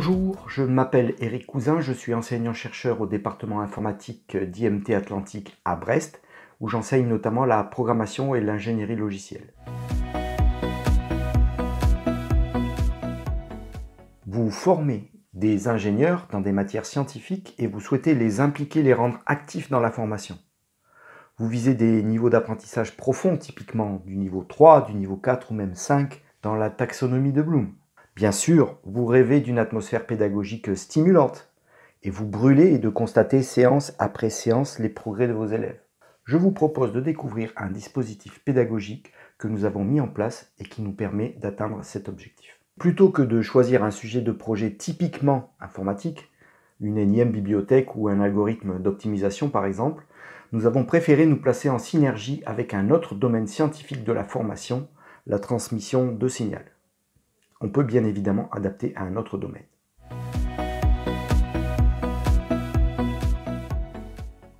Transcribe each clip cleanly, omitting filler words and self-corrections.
Bonjour, je m'appelle Éric Cousin, je suis enseignant-chercheur au département informatique d'IMT Atlantique à Brest, où j'enseigne notamment la programmation et l'ingénierie logicielle. Vous formez des ingénieurs dans des matières scientifiques et vous souhaitez les impliquer, les rendre actifs dans la formation. Vous visez des niveaux d'apprentissage profonds, typiquement du niveau 3, du niveau 4 ou même 5 dans la taxonomie de Bloom. Bien sûr, vous rêvez d'une atmosphère pédagogique stimulante et vous brûlez de constater séance après séance les progrès de vos élèves. Je vous propose de découvrir un dispositif pédagogique que nous avons mis en place et qui nous permet d'atteindre cet objectif. Plutôt que de choisir un sujet de projet typiquement informatique, une énième bibliothèque ou un algorithme d'optimisation par exemple, nous avons préféré nous placer en synergie avec un autre domaine scientifique de la formation, la transmission de signal. On peut bien évidemment adapter à un autre domaine.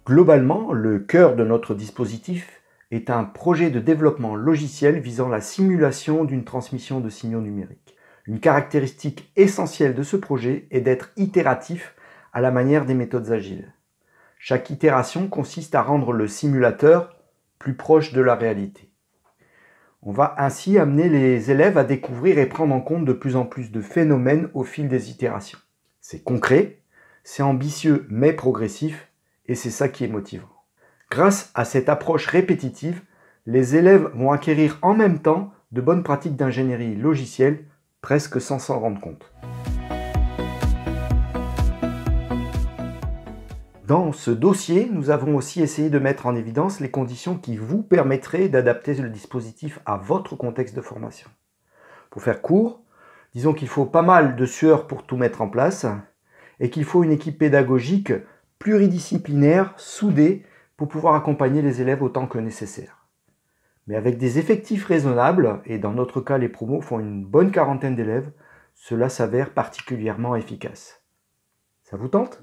Globalement, le cœur de notre dispositif est un projet de développement logiciel visant la simulation d'une transmission de signaux numériques. Une caractéristique essentielle de ce projet est d'être itératif à la manière des méthodes agiles. Chaque itération consiste à rendre le simulateur plus proche de la réalité. On va ainsi amener les élèves à découvrir et prendre en compte de plus en plus de phénomènes au fil des itérations. C'est concret, c'est ambitieux mais progressif et c'est ça qui est motivant. Grâce à cette approche répétitive, les élèves vont acquérir en même temps de bonnes pratiques d'ingénierie logicielle presque sans s'en rendre compte. Dans ce dossier, nous avons aussi essayé de mettre en évidence les conditions qui vous permettraient d'adapter le dispositif à votre contexte de formation. Pour faire court, disons qu'il faut pas mal de sueur pour tout mettre en place et qu'il faut une équipe pédagogique pluridisciplinaire, soudée, pour pouvoir accompagner les élèves autant que nécessaire. Mais avec des effectifs raisonnables, et dans notre cas les promos font une bonne quarantaine d'élèves, cela s'avère particulièrement efficace. Ça vous tente ?